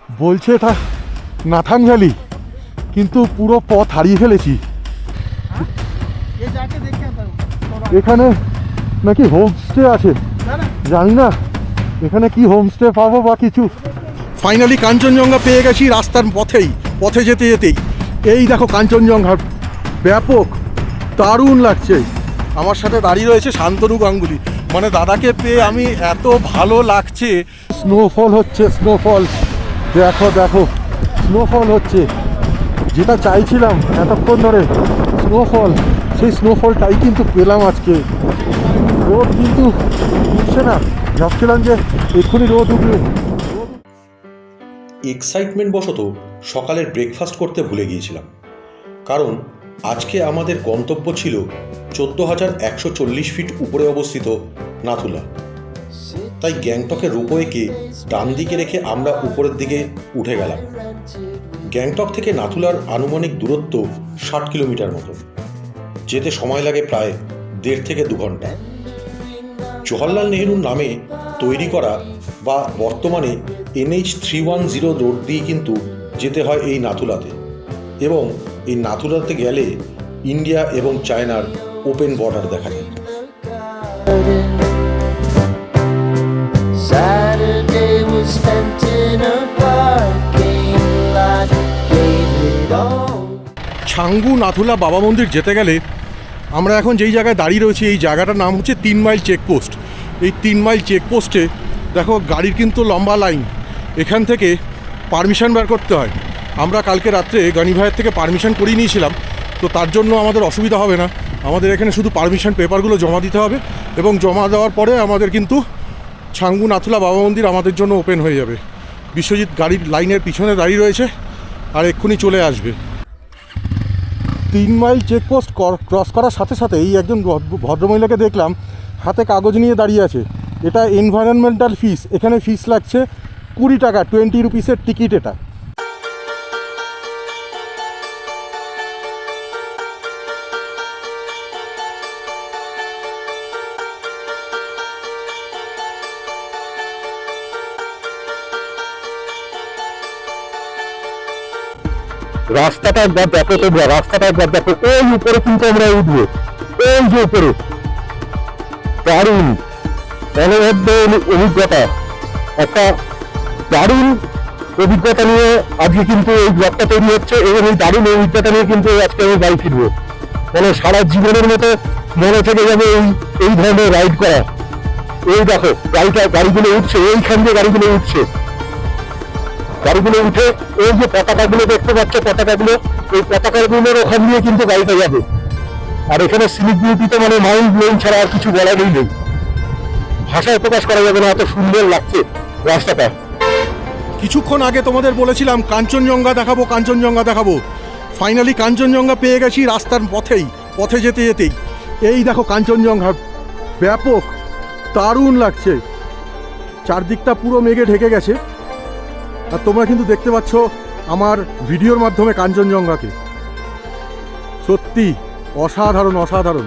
বলছে এটা Nathan valley, কিন্তু পুরো পথ হারিয়ে ফেলেছি। এখানে নাকি হোমস্টে আছে, জানি না এখানে কি হোমস্টে পাবো বা কিছু। ফাইনালি কাঞ্চনজঙ্ঘা পেয়ে গেছি রাস্তার পথে যেতে যেতেই। এই দেখো কাঞ্চনজঙ্ঘা, ব্যাপক দারুণ লাগছে। আমার সাথে দাঁড়িয়ে রয়েছে শান্তনু গাঙ্গুলি, মানে দাদাকে পেয়ে আমি এত ভালো লাগছে। স্নোফল হচ্ছে, স্নোফল দেখো দেখো, স্নোফল হচ্ছে, যেটা চাইছিলাম এতক্ষণ ধরে স্নোফল, সেই স্নোফলটাই কিন্তু পেলাম আজকে। রোদ কিন্তু উঠছে না, ভাবছিলাম যে এক্ষুনি রোদ উঠবে। এক্সাইটমেন্ট বশত সকালের ব্রেকফাস্ট করতে ভুলে গিয়েছিলাম, কারণ আজকে আমাদের গন্তব্য ছিল 14,140 ফিট উপরে অবস্থিত নাথুলা। তাই গ্যাংটকের রোপওয়েকে ডান দিকে রেখে আমরা উপরের দিকে উঠে গেলাম। গ্যাংটক থেকে নাথুলার আনুমানিক দূরত্ব 60 কিলোমিটার মতো, যেতে সময় লাগে প্রায় 1.5 থেকে 2 ঘন্টা। জওহরলাল নেহরুর নামে তৈরি করা বা বর্তমানে NH 310 রোড দিয়ে কিন্তু যেতে হয় এই নাথুলাতে, এবং এই নাথুলাতে গেলে ইন্ডিয়া এবং চায়নার ওপেন বর্ডার দেখা যায়। ছাঙ্গু নাথুলা বাবা মন্দির যেতে গেলে আমরা এখন যেই জায়গায় দাঁড়িয়ে রয়েছি, এই জায়গাটার নাম হচ্ছে 3 মাইল চেকপোস্ট। এই 3 মাইল চেকপোস্টে দেখো গাড়ির কিন্তু লম্বা লাইন, এখান থেকে পারমিশন বের করতে হয়। আমরা কালকে রাত্রে গানি ভাইয়ের থেকে পারমিশন করিয়ে নিয়েছিলাম, তো তার জন্য আমাদের অসুবিধা হবে না। আমাদের এখানে শুধু পারমিশন পেপারগুলো জমা দিতে হবে, এবং জমা দেওয়ার পরে আমাদের কিন্তু ছাঙ্গু নাথুলা বাবা মন্দির আমাদের জন্য ওপেন হয়ে যাবে। বিশ্বজিৎ গাড়ির লাইনের পিছনে দাঁড়িয়ে রয়েছে, আর এক্ষুনি চলে আসবে। 3 মাইল চেকপোস্ট ক্রস করার সাথে সাথে এই একজন ভদ্রমহিলাকে দেখলাম হাতে কাগজ নিয়ে দাঁড়িয়ে আছে। এটা এনভায়রনমেন্টাল ফিস, এখানে ফিস লাগছে 20 টাকা, 20 রুপিসের টিকিট এটা। রাস্তাটা দেখো তোমরা, রাস্তাটা দেখো, ওই উপরে কিন্তু আমরা উঠবো, ওই যে উপরে। দারুণ অনবদ্য অভিজ্ঞতা, একটা দারুণ অভিজ্ঞতা নিয়ে আজকে কিন্তু এই ব্লগটা তৈরি হচ্ছে, এবং এই দারুণ অভিজ্ঞতা নিয়ে কিন্তু আজকে আমি বাড়ি ফিরবো। মানে সারা জীবনের মতো মনে থেকে যাবে এই ধরনের রাইড করা। এই দেখো গাড়িগুলো উঠছে, এইখান দিয়ে গাড়িগুলো উঠছে, গাড়িগুলো উঠে এই যে পতাকাগুলো দেখতে পাচ্ছ, পতাকাগুলো, এই পতাকাগুলোর ওখান দিয়ে কিন্তু গাড়িটা যাবে। আর এখানে সিনিক বিউটিতে মানে মাইন্ড ব্লোয়িং ছাড়া আর কিছু বলারই নেই, ভাষায় প্রকাশ করা যাবে না, এত সুন্দর লাগছে রাস্তাটা। কিছুক্ষণ আগে তোমাদের বলেছিলাম কাঞ্চনজঙ্ঘা দেখাবো, কাঞ্চনজঙ্ঘা দেখাবো। ফাইনালি কাঞ্চনজঙ্ঘা পেয়ে গেছি রাস্তার পথে যেতে যেতেই। এই দেখো কাঞ্চনজঙ্ঘা, ব্যাপক দারুণ লাগছে। চারদিকটা পুরো মেঘে ঢেকে গেছে, আর তোমরা কিন্তু দেখতে পাচ্ছ আমার ভিডিওর মাধ্যমে কাঞ্চনজঙ্ঘাকে। সত্যি অসাধারণ, অসাধারণ।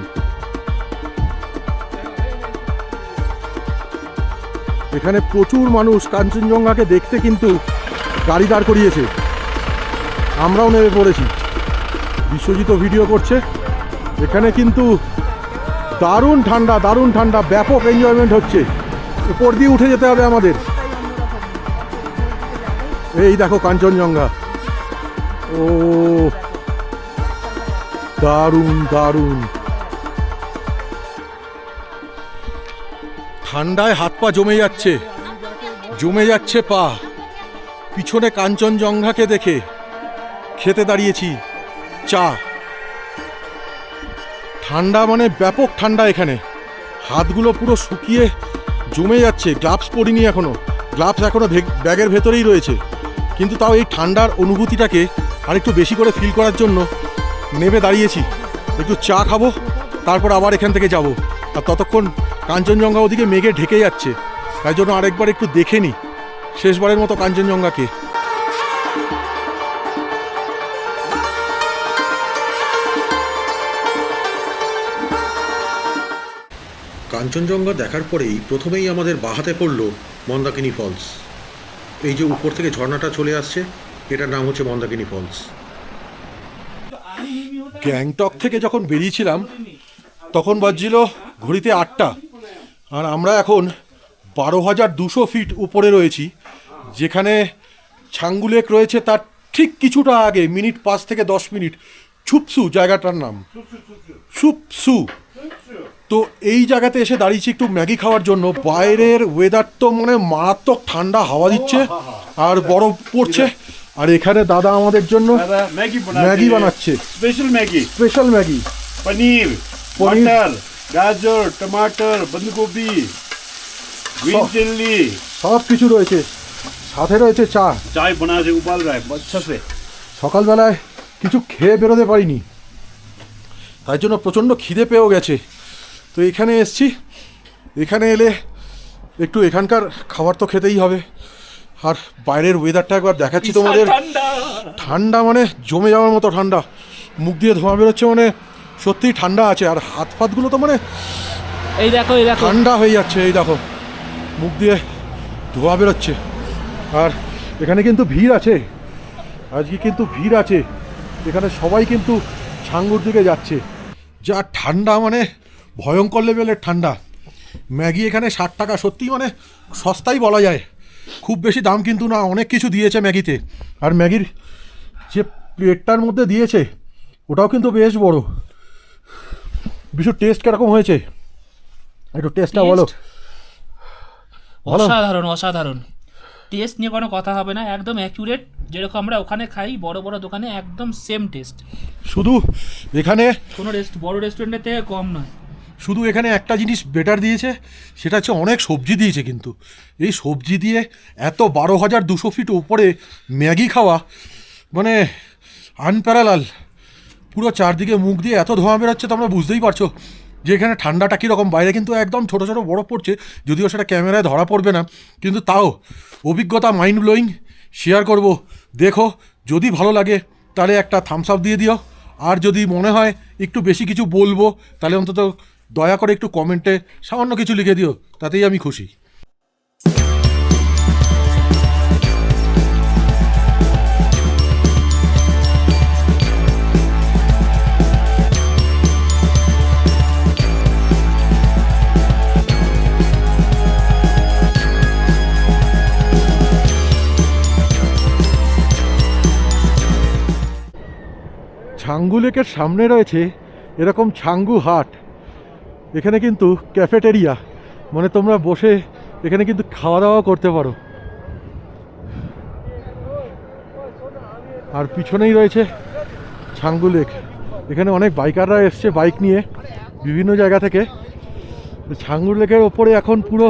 এখানে প্রচুর মানুষ কাঞ্চনজঙ্ঘাকে দেখতে কিন্তু গাড়ি দাঁড় করিয়েছে, আমরাও নেমে পড়েছি। বিশ্বজিৎ ভিডিও করছে। এখানে কিন্তু দারুণ ঠান্ডা, দারুণ ঠান্ডা, ব্যাপক এনজয়মেন্ট হচ্ছে। উপর দিয়ে উঠে যেতে হবে আমাদের। এই দেখো কাঞ্চনজঙ্ঘা, ও দারুণ দারুণ। ঠান্ডায় হাত পা জমে যাচ্ছে পা। পিছনে কাঞ্চনজঙ্ঘাকে দেখে খেতে দাঁড়িয়েছি চা। ঠান্ডা মানে ব্যাপক ঠান্ডা, এখানে হাতগুলো পুরো শুকিয়ে জমে যাচ্ছে। গ্লাভস পরিনি এখনো, গ্লাভস এখনো ব্যাগের ভেতরেই রয়েছে, কিন্তু তাও এই ঠান্ডার অনুভূতিটাকে আর একটু বেশি করে ফিল করার জন্য নেমে দাঁড়িয়েছি। একটু চা খাবো, তারপর আবার এখান থেকে যাব। আর ততক্ষণ কাঞ্চনজঙ্ঘা ওদিকে মেঘে ঢেকে যাচ্ছে, তাই জন্য আরেকবার একটু দেখে নিই শেষবারের মতো কাঞ্চনজঙ্ঘাকে। কাঞ্চনজঙ্ঘা দেখার পরেই প্রথমেই আমাদের বাহাতে পড়ল মন্দাকিনী ফলস। এই যে উপর থেকে ঝর্ণাটা চলে আসছে, এটার নাম হচ্ছে মন্দাকিনী ফলস। গ্যাংটক থেকে যখন বেরিয়েছিলাম তখন বাজছিল ঘড়িতে 8টা, আর আমরা এখন 12,200 ফিট উপরে রয়েছি, যেখানে ছাঙ্গু লেক রয়েছে তার ঠিক কিছুটা আগে, মিনিট 5 থেকে 10 মিনিট, ছুপসু জায়গাটার নাম, ছুপসু। তো এই জায়গাতে এসে দাঁড়িয়েছি একটু ম্যাগি খাওয়ার জন্য। বাইরের ওয়েদার তো মানে মারাত্মক ঠান্ডা হাওয়া দিচ্ছে আর বরফ পড়ছে, আর এখানে দাদা আমাদের জন্য ম্যাগি বানাচ্ছে, স্পেশাল ম্যাগি। पनीर मटर गाजर टमाटर बंद गोभी ग्रीन चिल्ली সব কিছু রয়েছে, সাথে রয়েছে চা। चाय बना के उबाल रहा है अच्छा से। সকালবেলায় কিছু খেয়ে বেরোতে পারিনি, তাই জন্য প্রচণ্ড খিদে পেয়েও গেছে। তো এখানে এসছি, এখানে এলে একটু এখানকার খাবার তো খেতেই হবে। আর বাইরের ওয়েদারটা একবার দেখাচ্ছি তোমাদের, ঠান্ডা মানে জমে যাওয়ার মতো ঠান্ডা, মুখ দিয়ে ধোঁয়া বেরোচ্ছে, মানে সত্যিই ঠান্ডা আছে। আর হাত ফাতগুলো তো মানে এই দেখো ঠান্ডা হয়ে যাচ্ছে, এই দেখো মুখ দিয়ে ধোঁয়া বেরোচ্ছে। আর এখানে কিন্তু ভিড় আছে, আজকে কিন্তু ভিড় আছে এখানে, সবাই কিন্তু ছাঙ্গুর দিকে যাচ্ছে। যা ঠান্ডা, মানে ভয়ঙ্কর লেভেলের ঠান্ডা। ম্যাগি এখানে 60 টাকা, সত্যি মানে সস্তাই বলা যায়, খুব বেশি দাম কিন্তু না, অনেক কিছু দিয়েছে ম্যাগিতে। আর ম্যাগির যে প্লেটটার মধ্যে দিয়েছে ওটাও কিন্তু বেশ বড়। বিশু টেস্ট কিরকম হয়েছে, একটু টেস্টটা বলো। অসাধারণ অসাধারণ টেস্ট নিয়ে কোনো কথা হবে না, একদম অ্যাকুরেট যেরকম আমরা ওখানে খাই বড় বড় দোকানে, একদম সেম টেস্ট, শুধু এখানে কোনো বড় রেস্টুরেন্টের থেকে কম নয়। শুধু এখানে একটা জিনিস বেটার দিয়েছে, সেটা হচ্ছে অনেক সবজি দিয়েছে। কিন্তু এই সবজি দিয়ে এত 12,200 ফিট উপরে ম্যাগি খাওয়া মানে আনপ্যারালাল। পুরো চারদিকে মুখ দিয়ে এত ধোঁয়া বেরোচ্ছে, তোমরা বুঝতেই পারছো যে এখানে ঠান্ডাটা কীরকম। বাইরে কিন্তু একদম ছোটো ছোটো বরফ পড়ছে, যদিও সেটা ক্যামেরায় ধরা পড়বে না, কিন্তু তাও অভিজ্ঞতা মাইন্ড ব্লোয়িং, শেয়ার করব। দেখো, যদি ভালো লাগে তাহলে একটা থামস আপ দিয়ে দিও, আর যদি মনে হয় একটু বেশি কিছু বলবো তাহলে অন্তত দয়া করে একটু কমেন্টে সামান্য কিছু লিখে দিও, তাতেই আমি খুশি। ছাঙ্গু লেকের সামনে রয়েছে এরকম ছাঙ্গু হাট। এখানে কিন্তু ক্যাফেটেরিয়া, মানে তোমরা বসে এখানে কিন্তু খাওয়া দাওয়া করতে পারো। আর পিছনেই রয়েছে ছাঙ্গু লেক। এখানে অনেক বাইকাররা এসছে বাইক নিয়ে বিভিন্ন জায়গা থেকে। ছাঙ্গু লেকের ওপরে এখন পুরো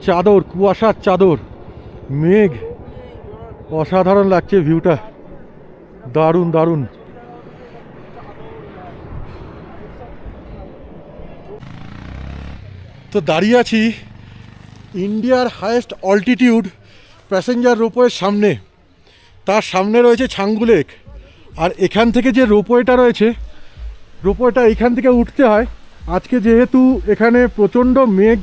চাদর, কুয়াশার চাদর, মেঘ, অসাধারণ লাগছে ভিউটা, দারুণ দারুণ। তো দাঁড়িয়ে আছি ইন্ডিয়ার হায়েস্ট অল্টিটিউড প্যাসেঞ্জার রোপওয়ের সামনে। তার সামনে রয়েছে ছাঙ্গু লেক। আর এখান থেকে যে রোপওয়েটা রয়েছে, রোপওয়েটা এখান থেকে উঠতে হয়। আজকে যেহেতু এখানে প্রচণ্ড মেঘ,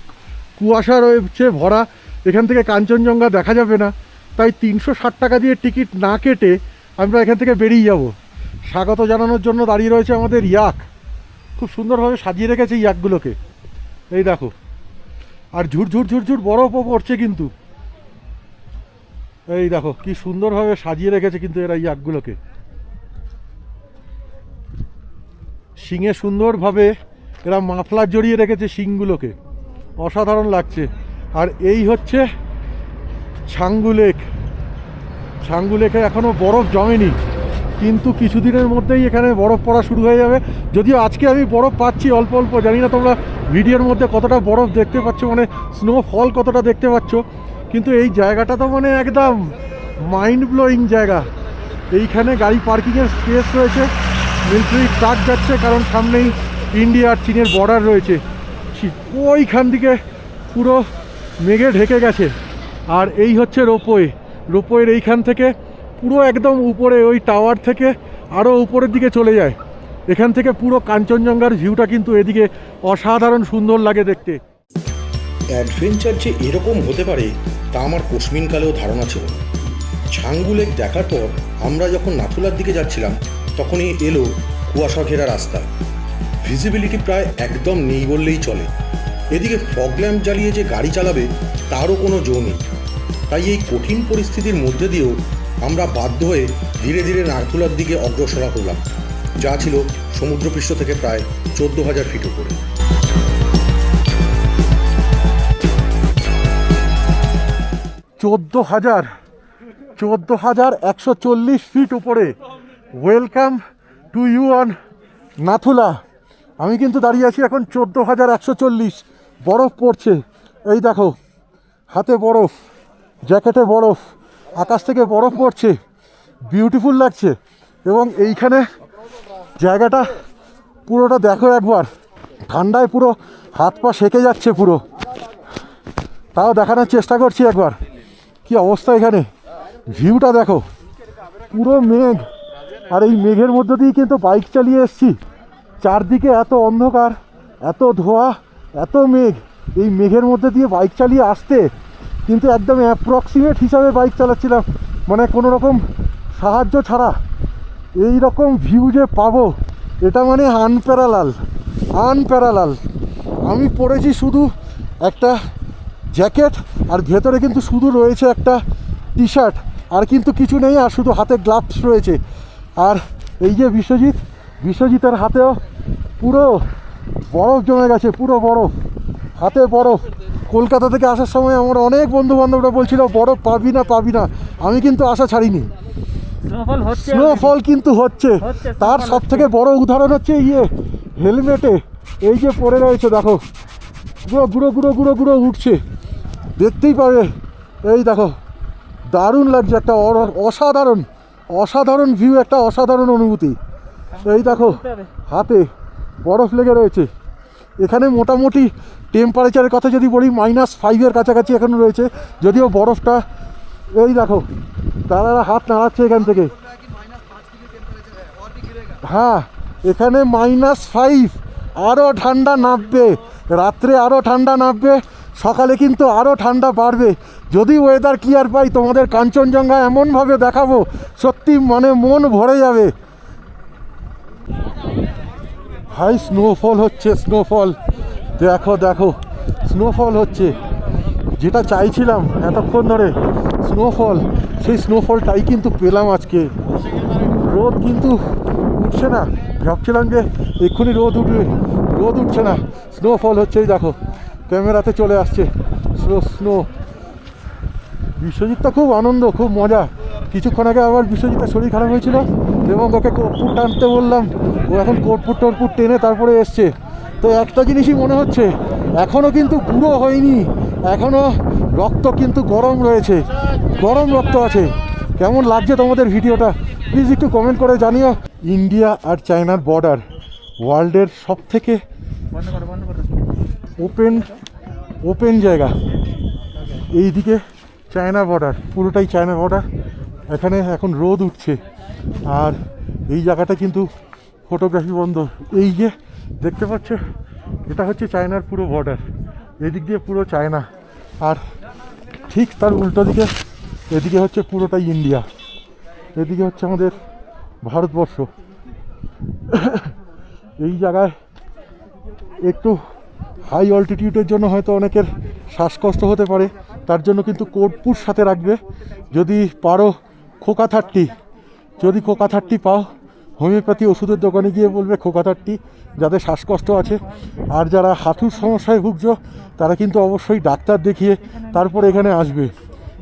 কুয়াশা রয়েছে ভরা, এখান থেকে কাঞ্চনজঙ্ঘা দেখা যাবে না, তাই 360 টাকা দিয়ে টিকিট না কেটে আমরা এখান থেকে বেরিয়ে যাব। স্বাগত জানানোর জন্য দাঁড়িয়ে রয়েছে আমাদের ইয়াক, খুব সুন্দরভাবে সাজিয়ে রেখেছে ইয়াকগুলোকে, এই দেখো। আর ঝুরঝুর ঝুরঝুর বরফও পড়ছে কিন্তু, এই দেখো কি সুন্দরভাবে সাজিয়ে রেখেছে কিন্তু এরা ইয়াকগুলোকে। শিঙে সুন্দরভাবে এরা মাফলার জড়িয়ে রেখেছে শিংগুলোকে, অসাধারণ লাগছে। আর এই হচ্ছে ছাঙ্গু লেক। ছাঙ্গু লেকে এখনও বরফ জমেনি, কিন্তু কিছুদিনের মধ্যেই এখানে বরফ পড়া শুরু হয়ে যাবে। যদিও আজকে আমি বরফ পাচ্ছি অল্প অল্প, জানি না তোমরা ভিডিওর মধ্যে কতটা বরফ দেখতে পাচ্ছ, মানে স্নোফল কতটা দেখতে পাচ্ছ, কিন্তু এই জায়গাটা তো মানে একদম মাইন্ড ব্লোয়িং জায়গা। এইখানে গাড়ি পার্কিংয়ের স্পেস রয়েছে, মিলিটারি ট্রাক যাচ্ছে, কারণ সামনেই ইন্ডিয়া আর চীনের বর্ডার রয়েছে। ওইখান থেকে পুরো মেঘে ঢেকে গেছে। আর এই হচ্ছে রোপওয়ে। রোপওয়ের এইখান থেকে পুরো একদম উপরে, ওই টাওয়ার থেকে আরও উপরের দিকে চলে যায়। এখান থেকে পুরো কাঞ্চনজঙ্ঘার ভিউটা কিন্তু এদিকে অসাধারণ সুন্দর লাগে দেখতে। অ্যাডভেঞ্চার যে এরকম হতে পারে তা আমার কোশমিনকালেও ধারণা ছিল না। ছাঙ্গু লেক দেখার পর আমরা যখন নাথুলার দিকে যাচ্ছিলাম তখনই এলো কুয়াশা ঘেরা রাস্তা। ভিজিবিলিটি প্রায় একদম নেই বললেই চলে। এদিকে ফগ ল্যাম্প জ্বালিয়ে যে গাড়ি চালাবে তারও কোনো জো নেই। তাই এই কঠিন পরিস্থিতির মধ্যে দিয়েও আমরা বাধ্য হয়ে ধীরে ধীরে নাথুলার দিকে অগ্রসর হলাম, যা ছিল সমুদ্রপৃষ্ঠ থেকে প্রায় 14,000 ফিট উপরে। চোদ্দো হাজার 140 ফিট উপরে। Welcome to you on Nathula. আমি কিন্তু দাঁড়িয়ে আছি এখন 14,140। বরফ পড়ছে, এই দেখো, হাতে বরফ, জ্যাকেটে বরফ, আকাশ থেকে বরফ পড়ছে, বিউটিফুল লাগছে। এবং এইখানে জায়গাটা পুরোটা দেখো একবার, ঠান্ডায় পুরো হাত পা সেঁকে যাচ্ছে পুরো। তাও দেখানোর চেষ্টা করছি একবার কি অবস্থা। এখানে ভিউটা দেখো, পুরো মেঘ, আর এই মেঘের মধ্যে দিয়ে কিন্তু বাইক চালিয়ে এসছি। চারদিকে এত অন্ধকার, এত ধোঁয়া, এত মেঘ, এই মেঘের মধ্যে দিয়ে বাইক চালিয়ে আসতে কিন্তু একদম অ্যাপ্রক্সিমেট হিসাবে বাইক চালাচ্ছিলাম, মানে কোনো রকম সাহায্য ছাড়া। এই রকম ভিউ যে পাবো এটা মানে আনপ্যারালাল। আমি পরেছি শুধু একটা জ্যাকেট, আর ভেতরে কিন্তু শুধু রয়েছে একটা টি শার্ট, আর কিন্তু কিছু নেই, আর শুধু হাতে গ্লাভস রয়েছে। আর এই যে বিশ্বজিতের হাতেও পুরো বরফ জমে গেছে, পুরো বরফ, হাতে বরফ। কলকাতা থেকে আসার সময় আমার অনেক বন্ধু বান্ধবরা বলছিল বরফ পাবি না। আমি কিন্তু আশা ছাড়িনি, স্নোফল কিন্তু হচ্ছে। তার সব থেকে বড় উদাহরণ হচ্ছে হেলমেটে এই যে পড়ে রয়েছে, দেখো গুঁড়ো উঠছে, দেখতেই পাবে। এই দেখো, দারুণ লাগছে, একটা অসাধারণ ভিউ, একটা অসাধারণ অনুভূতি। এই দেখো হাতে বরফ লেগে রয়েছে। এখানে মোটামুটি টেম্পারেচারের কথা যদি বলি -5-এর কাছাকাছি এখনো রয়েছে, যদিও বরফটা এই দেখো তারা হাত নাড়াচ্ছে এখান থেকে। হ্যাঁ, এখানে -5, আরও ঠান্ডা নামবে, রাত্রে আরও ঠান্ডা নামবে, সকালে কিন্তু আরও ঠান্ডা বাড়বে। যদি ওয়েদার ক্লিয়ার পাই তোমাদের কাঞ্চনজঙ্ঘা এমনভাবে দেখাবো, সত্যি মানে মন ভরে যাবে। হাই স্নোফল হচ্ছে, দেখো স্নোফল হচ্ছে, যেটা চাইছিলাম এতক্ষণ ধরে স্নোফল, সেই স্নোফলটাই কিন্তু পেলাম আজকে। রোদ কিন্তু উঠছে না, ভাবছিলাম যে এক্ষুনি রোদ উঠছে না, স্নোফল হচ্ছে। এই দেখো ক্যামেরাতে চলে আসছে স্নো। বিশ্বজিৎটা খুব আনন্দ, খুব মজা। কিছুক্ষণ আগে আবার বিশ্বজিতের শরীর খারাপ হয়েছিল এবং ওকে কোটপুট টানতে বললাম, ও এখন কোটপুট টেনে তারপরে এসছে। তো একটা জিনিসই মনে হচ্ছে, এখনও কিন্তু বুড়ো হয়নি, এখনও রক্ত কিন্তু গরম রয়েছে, গরম রক্ত আছে। কেমন লাগছে তোমাদের ভিডিওটা প্লিজ একটু কমেন্ট করে জানিও। ইন্ডিয়া আর চায়নার বর্ডার ওয়ার্ল্ডের সব থেকে ওপেন জায়গা। এইদিকে চায়না বর্ডার, পুরোটাই চায়না বর্ডার। এখানে এখন রোদ উঠছে, আর এই জায়গাটা কিন্তু ফটোগ্রাফি বন্ধ। এই যে দেখতে পাচ্ছ, এটা হচ্ছে চায়নার পুরো বর্ডার, এদিক দিয়ে পুরো চায়না, আর ঠিক তার উল্টো দিকে এদিকে হচ্ছে পুরোটাই ইন্ডিয়া, এদিকে হচ্ছে আমাদের ভারতবর্ষ। এই জায়গায় একটু হাই অল্টিটিউডের জন্য হয়তো অনেকের শ্বাসকষ্ট হতে পারে, তার জন্য কিন্তু কোটপুট সাথে রাখবে। যদি পারো খোকা 30, যদি খোকা 30 পাও, হোমিওপ্যাথি ওষুধের দোকানে গিয়ে বলবে খোকা 30, যাদের শ্বাসকষ্ট আছে। আর যারা হাঁটুর সমস্যায় ভুগছ তারা কিন্তু অবশ্যই ডাক্তার দেখিয়ে তারপর এখানে আসবে।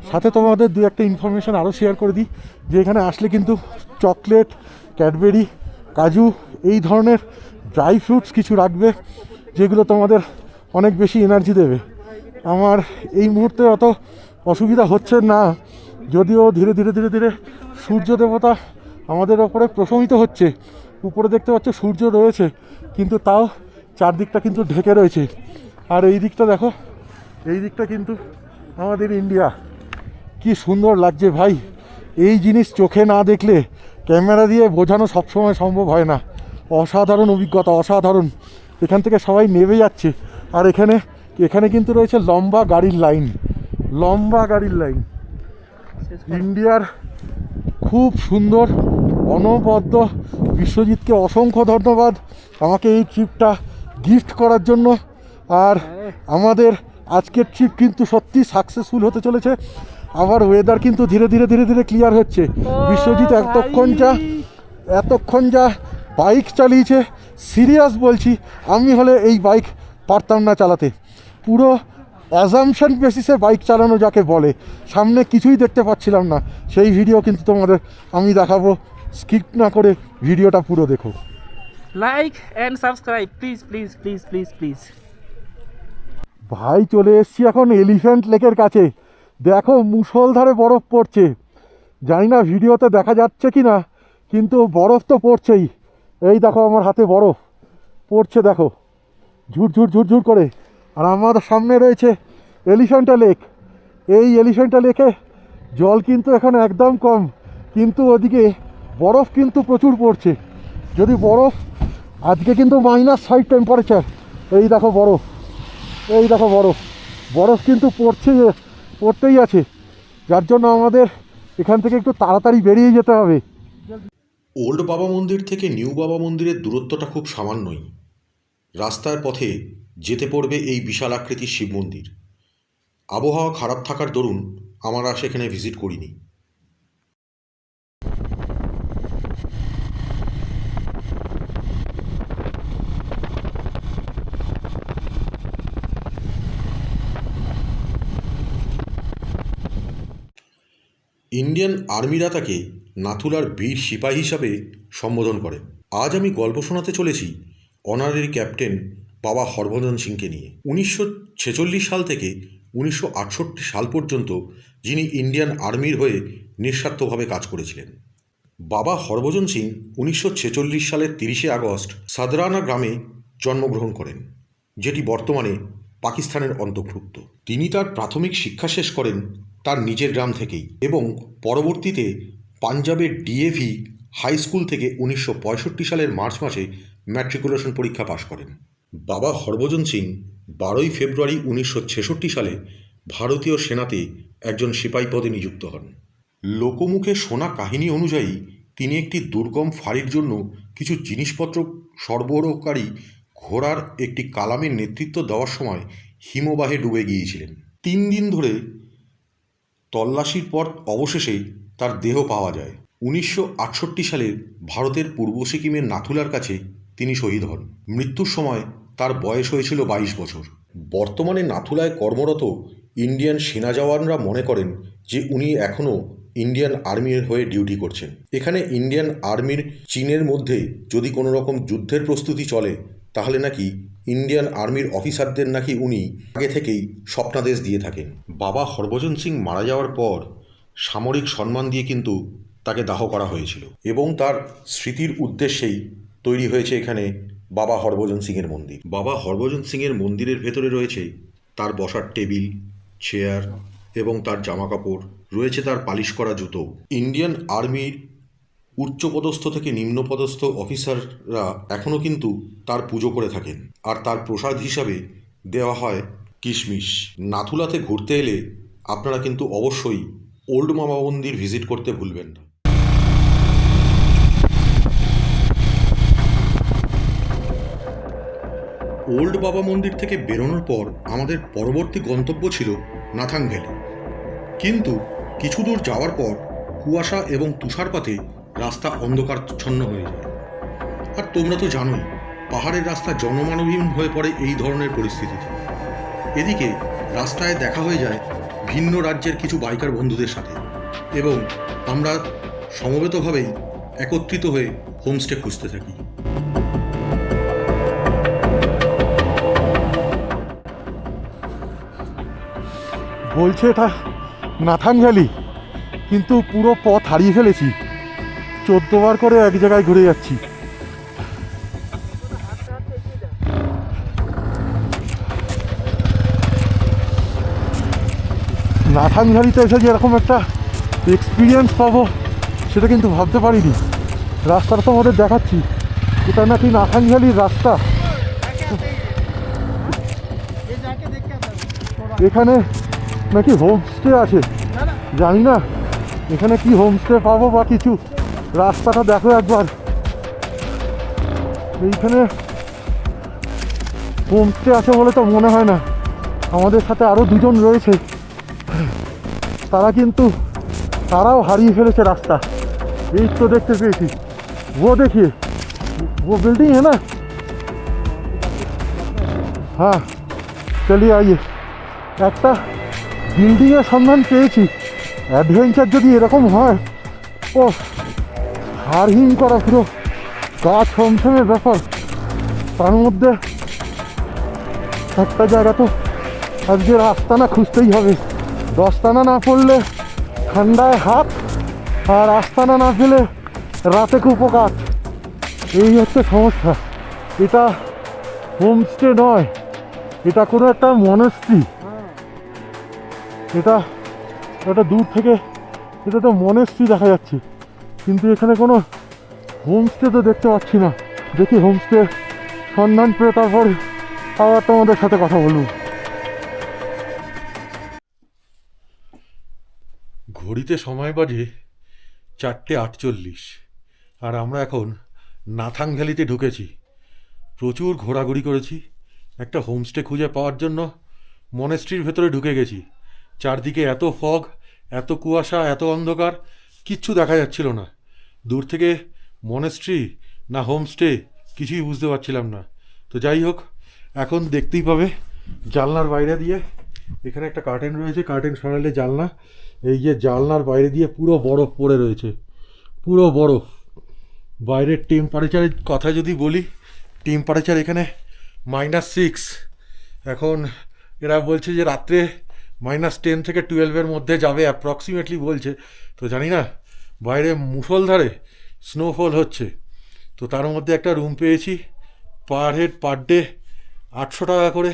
সাথে তোমাদের দু একটা ইনফরমেশান আরও শেয়ার করে দিই, যে এখানে আসলে কিন্তু চকলেট, ক্যাডবেরি, কাজু, এই ধরনের ড্রাই ফ্রুটস কিছু রাখবে, যেগুলো তোমাদের অনেক বেশি এনার্জি দেবে। আমার এই মুহূর্তে অত অসুবিধা হচ্ছে না, যদিও ধীরে ধীরে সূর্য দেবতা আমাদের ওপরে প্রশমিত হচ্ছে। উপরে দেখতে পাচ্ছ সূর্য রয়েছে, কিন্তু তাও চারদিকটা কিন্তু ঢেকে রয়েছে। আর এই দিকটা দেখো, এই দিকটা কিন্তু আমাদের ইন্ডিয়া। কি সুন্দর লাগছে ভাই, এই জিনিস চোখে না দেখলে ক্যামেরা দিয়ে বোঝানো সবসময় সম্ভব হয় না। অসাধারণ অভিজ্ঞতা, অসাধারণ। এখান থেকে সবাই নেমে যাচ্ছে, আর এখানে কিন্তু রয়েছে লম্বা গাড়ির লাইন। লম্বা গাড়ির লাইন। ইন্ডিয়ার খুব সুন্দর অনবদ্য। বিশ্বজিৎকে অসংখ্য ধন্যবাদ আমাকে এই ট্রিপটা গিফট করার জন্য। আর আমাদের আজকের ট্রিপ কিন্তু সত্যি সাকসেসফুল হতে চলেছে। আবার ওয়েদার কিন্তু ধীরে ধীরে ধীরে ধীরে ক্লিয়ার হচ্ছে। বিশ্বজিৎ এতক্ষণ যা বাইক চালিয়েছে, সিরিয়াস বলছি, আমি হলে এই বাইক পারতাম না চালাতে। পুরো অ্যাজামশন বেসিসে বাইক চালানো যাকে বলে, সামনে কিছুই দেখতে পাচ্ছিলাম না। সেই ভিডিও কিন্তু তোমাদের আমি দেখাবো, স্কিপ না করে ভিডিওটা পুরো দেখো। Like and subscribe please please please please please. ভাই চলে এসছি এখন এলিফ্যান্ট লেকের কাছে। দেখো মুষলধারে বরফ পড়ছে। জানি না ভিডিওতে দেখা যাচ্ছে কি না, কিন্তু বরফ তো পড়ছেই। এই দেখো আমার হাতে বরফ পড়ছে, দেখো ঝুরঝুর ঝুরঝুর করে। আর আমার সামনে রয়েছে এলিফ্যান্টা লেক। এই এলিফ্যান্টা লেকে জল কিন্তু এখানে একদম কম, কিন্তু ওদিকে বরফ কিন্তু প্রচুর পড়ছে। যদি বরফ আজকে কিন্তু -5 টেম্পারেচার। এই দেখো বরফ, এই দেখো বরফ, বরফ কিন্তু পড়তেই আছে। যার জন্য আমাদের এখান থেকে একটু তাড়াতাড়ি বেরিয়ে যেতে হবে। ওল্ড বাবা মন্দির থেকে নিউ বাবা মন্দিরের দূরত্বটা খুব সামান্যই। রাস্তার পথে যেতে পড়বে এই বিশাল আকৃতির শিব মন্দির। আবহাওয়া খারাপ থাকার দরুন আমরা সেখানে ভিজিট করিনি। ইন্ডিয়ান আর্মিরা তাকে নাথুলার বীর সিপাহী হিসাবে সম্বোধন করে। আজ আমি গল্প শোনাতে চলেছি অনারারি ক্যাপ্টেন বাবা হরভজন সিংকে নিয়ে। 1946 সাল থেকে 1968 সাল পর্যন্ত যিনি ইন্ডিয়ান আর্মির হয়ে নিঃস্বার্থভাবে কাজ করেছিলেন। বাবা হরভজন সিং 1946 সালের 30শে আগস্ট সাদরানা গ্রামে জন্মগ্রহণ করেন, যেটি বর্তমানে পাকিস্তানের অন্তর্ভুক্ত। তিনি তার প্রাথমিক শিক্ষা শেষ করেন তার নিজের গ্রাম থেকেই এবং পরবর্তীতে পাঞ্জাবের ডিএভি হাই স্কুল থেকে 1965 সালের মার্চ মাসে ম্যাট্রিকুলেশন পরীক্ষা পাশ করেন। বাবা হরভজন সিং 12 ফেব্রুয়ারি 1966 সালে ভারতীয় সেনাতে একজন সিপাহী পদে নিযুক্ত হন। লোকমুখে শোনা কাহিনী অনুযায়ী তিনি একটি দুর্গম ফাঁড়ির জন্য কিছু জিনিসপত্র সরবরাহকারী ঘোড়ার একটি কালামের নেতৃত্ব দেওয়ার সময় হিমবাহে ডুবে গিয়েছিলেন। 3 দিন ধরে তল্লাশির পর অবশেষে তার দেহ পাওয়া যায়। 1968 সালে ভারতের পূর্ব সিকিমের নাথুলার কাছে তিনি শহীদ হন। মৃত্যুর সময় তার বয়স হয়েছিল 22 বছর। বর্তমানে নাথুলায় কর্মরত ইন্ডিয়ান সেনা জওয়ানরা মনে করেন যে উনি এখনও ইন্ডিয়ান আর্মির হয়ে ডিউটি করছেন। এখানে ইন্ডিয়ান আর্মির চীনের মধ্যে যদি কোনো রকম যুদ্ধের প্রস্তুতি চলে, তাহলে নাকি ইন্ডিয়ান আর্মির অফিসারদের নাকি উনি আগে থেকেই স্বপ্নাদেশ দিয়ে থাকেন। বাবা হরভজন সিং মারা যাওয়ার পর সামরিক সম্মান দিয়ে কিন্তু তাকে দাহ করা হয়েছিল এবং তার স্মৃতির উদ্দেশ্যেই তৈরি হয়েছে এখানে বাবা হরভজন সিংয়ের মন্দির। বাবা হরভজন সিংয়ের মন্দিরের ভেতরে রয়েছে তার বসার টেবিল, চেয়ার এবং তার জামাকাপড়, রয়েছে তার পালিশ করা জুতো। ইন্ডিয়ান আর্মির উচ্চপদস্থ থেকে নিম্নপদস্থ অফিসাররা এখনও কিন্তু তার পুজো করে থাকেন, আর তার প্রসাদ হিসাবে দেওয়া হয় কিশমিশ। নাথুলাতে ঘুরতে এলে আপনারা কিন্তু অবশ্যই ওল্ড বাবা মন্দির ভিজিট করতে ভুলবেন না। ওল্ড বাবা মন্দির থেকে বেরোনোর পর আমাদের পরবর্তী গন্তব্য ছিল নাথাং ভ্যালি, কিন্তু কিছু দূর যাওয়ার পর কুয়াশা এবং তুষারপাতে রাস্তা অন্ধকারচ্ছন্ন হয়ে যায়। আর তোমরা তো জানোই পাহাড়ের রাস্তা জনমানবহীন হয়ে পড়ে এই ধরনের পরিস্থিতিতে। এদিকে রাস্তায় দেখা হয়ে যায় ভিন্ন রাজ্যের কিছু বাইকার বন্ধুদের সাথে এবং আমরা সমবেতভাবেই একত্রিত হয়ে হোমস্টে খুঁজতে থাকি। বলছে এটা নাথাং ভ্যালি, কিন্তু পুরো পথ হারিয়ে ফেলেছি। 14 বার করে এক জায়গায় ঘুরে যাচ্ছি। নাথাং ভ্যালিতে এসে যে এরকম একটা এক্সপিরিয়েন্স পাবো সেটা কিন্তু ভাবতে পারিনি। রাস্তাটা তো আমাদের দেখাচ্ছি, এটা নাকি নাথাং ভ্যালির রাস্তা। এখানে নাকি হোমস্টে আছে, জানি না এখানে কি হোমস্টে পাবো বা কিছু। রাস্তাটা দেখো একবার, এইখানে হোমস্টে আছে বলে তো মনে হয় না। আমাদের সাথে আরও দুজন রয়েছে, তারাও হারিয়ে ফেলেছে রাস্তা। এই তো দেখতে পেয়েছি, ও देखिए वो बिल्डिंग है ना। हाँ चलिए आइए, একটা বিল্ডিংয়ের সন্ধান পেয়েছি। অ্যাডভেঞ্চার যদি এরকম হয়, ও হারহিম করা পুরো গা ছমছমের ব্যাপার। তার মধ্যে একটা জায়গা তো আজকে আস্তানা খুঁজতেই হবে। দস্তানা না পড়লে ঠান্ডায় হাত, আর আস্তানা না পেলে রাতে কুপোকাত। এই হচ্ছে সমস্যা। এটা হোমস্টে নয়, এটা কোনো একটা মনেস্ট্রি। এটা দূর থেকে এটা তো মনেস্ট্রি দেখা যাচ্ছে, কিন্তু এখানে কোনো হোমস্টে তো দেখতে পাচ্ছি না। দেখি হোমস্টে সন্ধান পেয়ে তারপর আবার তোমাদের সাথে কথা বলবো। ঘড়িতে সময় বাজে 4:48, আর আমরা এখন নাথাং ভ্যালিতে ঢুকেছি। প্রচুর ঘোরাঘুরি করেছি, একটা হোমস্টে খুঁজে পাওয়ার জন্য মনেস্ট্রির ভেতরে ঢুকে গেছি। চারদিকে এত ফগ, এত কুয়াশা, এত অন্ধকার, কিচ্ছু দেখা যাচ্ছিল না। দূর থেকে মনেস্ট্রি না হোমস্টে কিছুই বুঝতে পারছিলাম না। তো যাই হোক, এখন দেখতেই পাবে জানলার বাইরে দিয়ে এখানে একটা কার্টেন রয়েছে, কার্টেন সরালে জানলা, এই যে জানলার বাইরে দিয়ে পুরো বরফ পড়ে রয়েছে, পুরো বরফ। বাইরের টেম্পারেচারের কথা যদি বলি, টেম্পারেচার এখানে -6। এখন এরা বলছে যে রাত্রে -10 থেকে 12-এর মধ্যে যাবে অ্যাপ্রক্সিমেটলি বলছে। তো জানি না, বাইরে মুষলধারে স্নোফল হচ্ছে। তো তার মধ্যে একটা রুম পেয়েছি, পার হেড পার ডে 800 টাকা করে।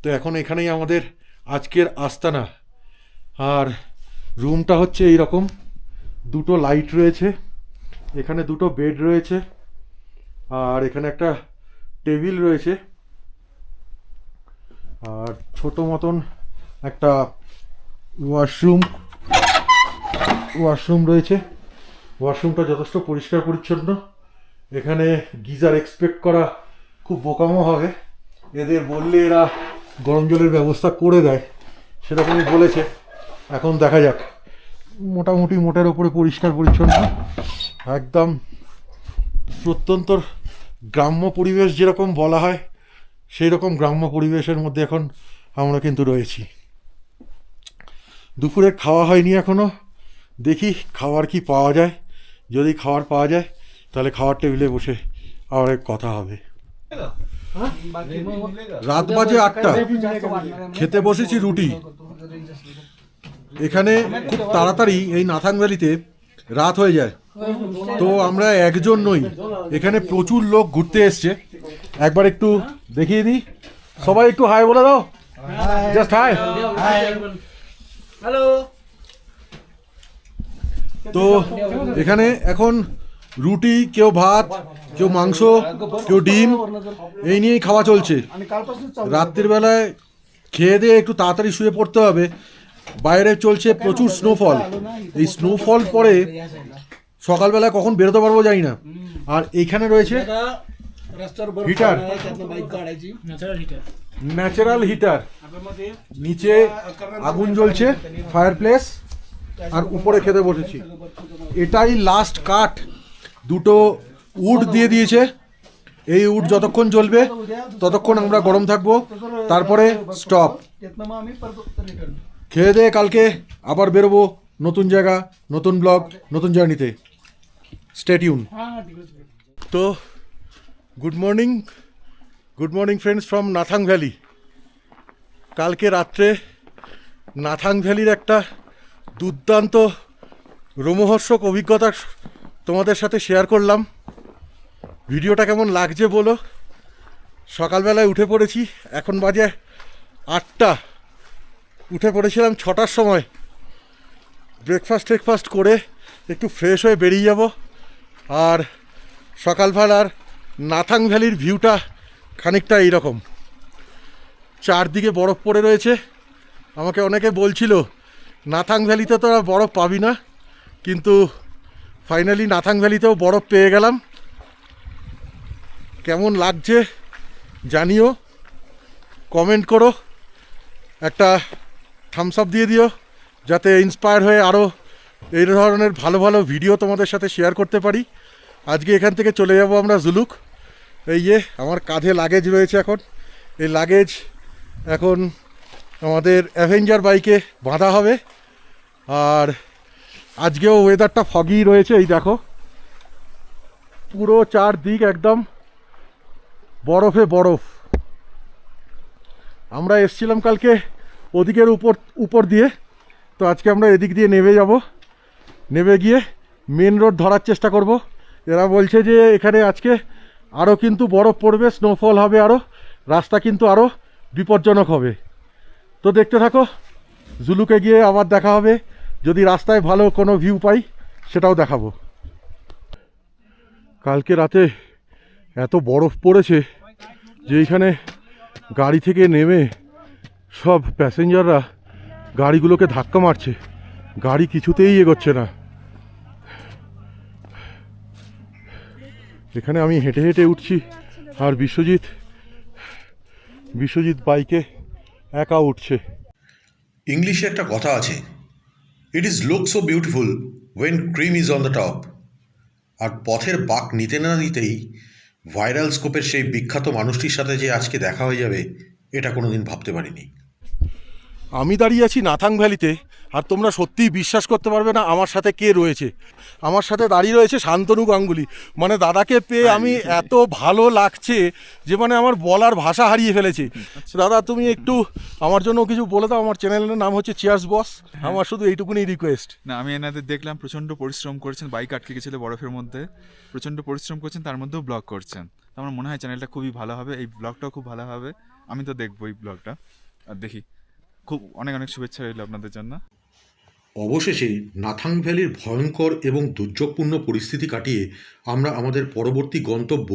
তো এখন এখানেই আমাদের আজকের আস্তানা। আর রুমটা হচ্ছে এই রকম, দুটো লাইট রয়েছে, এখানে দুটো বেড রয়েছে, আর এখানে একটা টেবিল রয়েছে, আর ছোট মতন একটা ওয়াশরুম রয়েছে। ওয়াশরুমটা যথেষ্ট পরিষ্কার পরিচ্ছন্ন। এখানে গিজার এক্সপেক্ট করা খুব বোকামো হবে, এদের বললে এরা গরম জলের ব্যবস্থা করে দেয়, সেরকমই বলেছে। এখন দেখা যাক। মোটামুটি মোটের ওপরে পরিষ্কার পরিচ্ছন্ন, একদম প্রত্যন্ত গ্রাম্য পরিবেশ যেরকম বলা হয় সেই রকম গ্রাম্য পরিবেশের মধ্যে এখন আমরা কিন্তু রয়েছি। দুপুরে খাওয়া হয়নি এখনও, দেখি খাবার কি পাওয়া যায়। যদি খাবার পাওয়া যায় তাহলে খাওয়ার টেবিলে বসে আবার কথা হবে। রাত বাজে 8টা, খেতে বসেছি রুটি। এখানে খুব তাড়াতাড়ি এই নাথাং ভ্যালিতে রাত হয়ে যায়, তো আমরা একজন নই, এখানে প্রচুর লোক ঘুরতে এসছে। একবার একটু দেখিয়ে দিই, সবাই একটু হাই বলে দাও, জাস্ট হাই। হ্যালো। তো এখানে এখন রুটি, কেউ ভাত, কেউ মাংস, কেউ ডিম, এই নিয়েই খাওয়া চলছে। রাত্রির বেলায় খেয়ে দিয়ে একটু তাড়াতাড়ি শুয়ে পড়তে হবে। বাইরে চলছে প্রচুর স্নোফল, এই স্নোফল পরে সকালবেলায় কখন বেরোতে পারবো জানি না। আর এইখানে রয়েছে হিটার, ন্যাচারাল হিটার, নিচে আগুন জ্বলছে, ফায়ার প্লেস, আর উপরে খেতে বসেছি। এটাই লাস্ট কাঠ, দুটো উড দিয়ে দিয়েছে। এই উড যতক্ষণ জ্বলবে ততক্ষণ আমরা গরম থাকবো, তারপরে স্টপ। খেয়ে দিয়ে কালকে আবার বেরোবো, নতুন জায়গা, নতুন ব্লগ, নতুন জার্নিতে। Stay tune. তো good morning friends from Nathang valley. কালকে রাত্রে নাথাং ভ্যালির একটা দুর্দান্ত রোমহর্ষক অভিজ্ঞতা তোমাদের সাথে শেয়ার করলাম। ভিডিওটা কেমন লাগছে বলো। সকালবেলায় উঠে পড়েছি, এখন বাজে 8টা, উঠে পড়েছিলাম 6টার সময়। ব্রেকফাস্ট করে একটু ফ্রেশ হয়ে বেরিয়ে যাব। আর সকালবেলার নাথাং ভ্যালির ভিউটা খানিকটা এইরকম, চারদিকে বরফ পড়ে রয়েছে, আমাকে অনেকে বলছিল নাথাং ভ্যালিতে তো আর বরফ পাবি না, কিন্তু ফাইনালি নাথাং ভ্যালিতেও বরফ পেয়ে গেলাম। কেমন লাগছে জানিও, কমেন্ট করো, একটা থামস আপ দিয়ে দিও, যাতে ইন্সপায়ার হয়ে আরও এই ধরনের ভালো ভালো ভিডিও তোমাদের সাথে শেয়ার করতে পারি। আজকে এখান থেকে চলে যাব আমরা জুলুক। এই যে আমার কাঁধে লাগেজ রয়েছে, এখন এই লাগেজ এখন আমাদের অ্যাভেঞ্জার বাইকে বাঁধা হবে। আর আজকেও ওয়েদারটা ফগি রয়েছে, এই দেখো পুরো চারদিক একদম বরফে বরফ। আমরা এসছিলাম কালকে ওদিকের উপর দিয়ে, তো আজকে আমরা এদিক দিয়ে নেমে যাব, নেমে গিয়ে মেন রোড ধরার চেষ্টা করব। এরা বলছে যে এখানে আজকে আরও কিন্তু বরফ পড়বে, স্নোফল হবে, আরও রাস্তা কিন্তু আরও বিপজ্জনক হবে। তো দেখতে থাকো, জুলুকে গিয়ে আবার দেখা হবে, যদি রাস্তায় ভালো কোনো ভিউ পাই সেটাও দেখাবো। কালকে রাতে এত বরফ পড়েছে যে এইখানে গাড়ি থেকে নেমে সব প্যাসেঞ্জাররা গাড়িগুলোকে ধাক্কা মারছে, গাড়ি কিছুতেই এগোচ্ছে না। এখানে আমি হেঁটে হেঁটে উঠছি, আর বিশ্বজিৎ বাইকে একা উঠছে। ইংলিশে একটা কথা আছে, it is look so beautiful when cream is on the top. আর পথের বাঁক নিতে না নিতেই ভাইরাল স্কোপের সেই বিখ্যাত মানুষটির সাথে যে আজকে দেখা হয়ে যাবে, এটা কোনোদিন ভাবতে পারিনি। আমি দাঁড়িয়ে আছি নাথাং ভ্যালিতে, আর তোমরা সত্যিই বিশ্বাস করতে পারবে না আমার সাথে কে রয়েছে। আমার সাথে দাঁড়িয়ে রয়েছে শান্তনু গাঙ্গুলি। মানে দাদাকে পেয়ে আমি এত ভালো লাগছে যে মানে আমার বলার ভাষা হারিয়ে ফেলেছি। দাদা তুমি একটু আমার জন্য কিছু বলে দাও। আমার চ্যানেলের নাম হচ্ছে চিয়ার্স বস। আমার শুধু এইটুকুনি রিকোয়েস্ট। না, আমি এনাদের দেখলাম প্রচণ্ড পরিশ্রম করেছেন, বাইক আটকে গেছিলো বরফের মধ্যে, প্রচণ্ড পরিশ্রম করছেন, তার মধ্যেও ব্লগ করছেন। তো আমার মনে হয় চ্যানেলটা খুবই ভালো হবে, এই ব্লগটাও খুব ভালো হবে। আমি তো দেখবো এই ব্লগটা, আর দেখি। খুব অনেক অনেক শুভেচ্ছা রইল আপনাদের জন্য। অবশেষে নাথাং ভ্যালির ভয়ঙ্কর এবং দুর্যোগপূর্ণ পরিস্থিতি কাটিয়ে আমরা আমাদের পরবর্তী গন্তব্য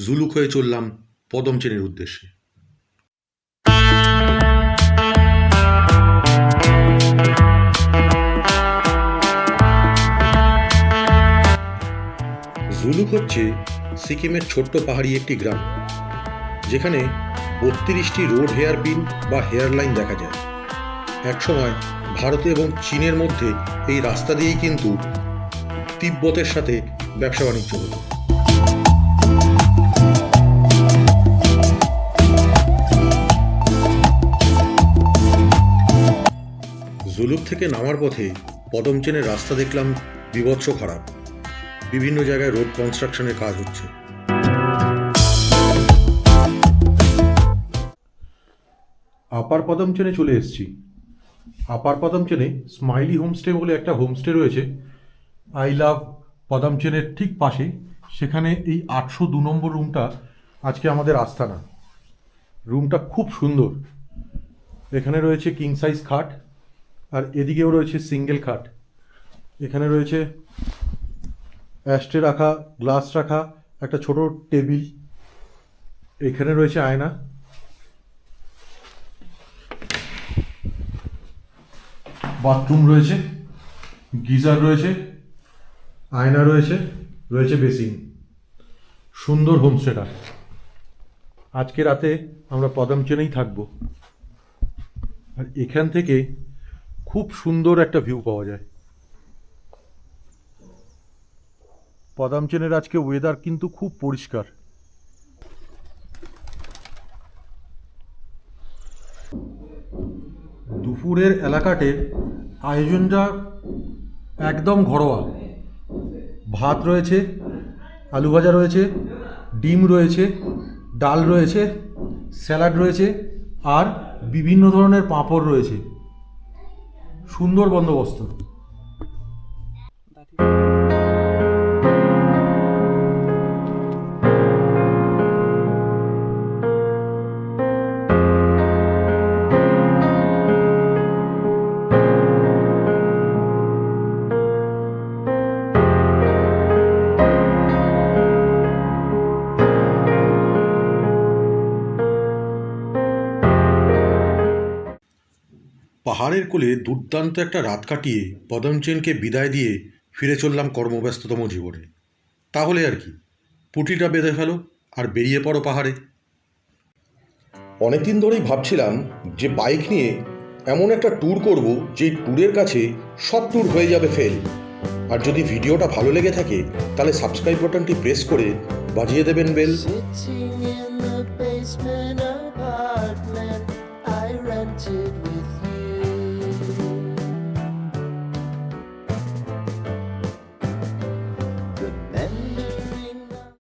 জুলুক হয়ে চললাম পদমচেনের উদ্দেশ্যে। জুলুক হচ্ছে সিকিমের ছোট্ট পাহাড়ি একটি গ্রাম, যেখানে 32টি রোড হেয়ারপিন বা হেয়ার লাইন দেখা যায়। একসময় ভারত এবং চীনের মধ্যে এই রাস্তা দিয়েই কিন্তু তিব্বতের সাথে ব্যবসা বাণিজ্য হতো। জুলুক থেকে নামার পথে পদমচেনের রাস্তা দেখলাম বীভৎস খারাপ, বিভিন্ন জায়গায় রোড কনস্ট্রাকশনের কাজ হচ্ছে। আপার পদমচেনে চলে এসেছি। আপার পদমচেনে স্মাইলি হোমস্টে বলে একটা হোমস্টে রয়েছে, আই লাভ পদমচেনের ঠিক পাশে। সেখানে এই 802 নম্বর রুমটা আজকে আমাদের আস্তানা। রুমটা খুব সুন্দর। এখানে রয়েছে কিং সাইজ খাট, আর এদিকেও রয়েছে সিঙ্গেল খাট। এখানে রয়েছে অ্যাস্ট্রে রাখা, গ্লাস রাখা, একটা ছোট টেবিল। এখানে রয়েছে আয়না। বাথরুম রয়েছে, গিজার রয়েছে, আয়না রয়েছে, রয়েছে বেসিন। সুন্দর হোমস্টেটা। আজকে রাতে আমরা পদমচেনেই থাকবো। আর এখান থেকে খুব সুন্দর একটা ভিউ পাওয়া যায়। পদমচেনের আজকে ওয়েদার কিন্তু খুব পরিষ্কার। দুপুরের এলাকাটের আয়োজনটা একদম ঘরোয়া। ভাত রয়েছে, আলু ভাজা রয়েছে, ডিম রয়েছে, ডাল রয়েছে, স্যালাড রয়েছে, আর বিভিন্ন ধরনের পাঁপড় রয়েছে। সুন্দর বন্দোবস্ত। পাহাড়ের কোলে দুর্দান্ত একটা রাত কাটিয়ে পদমচেনকে বিদায় দিয়ে ফিরে চললাম কর্মব্যস্ততম জীবনে। তাহলে আর কি, পুঁটিটা বেঁধে ফেলো আর বেরিয়ে পড়ো পাহাড়ে। অনেকদিন ধরেই ভাবছিলাম যে বাইক নিয়ে এমন একটা ট্যুর করব যেই ট্যুরের কাছে সব ট্যুর হয়ে যাবে ফেল। আর যদি ভিডিওটা ভালো লেগে থাকে তাহলে সাবস্ক্রাইব বাটনটি প্রেস করে বাজিয়ে দেবেন বেল।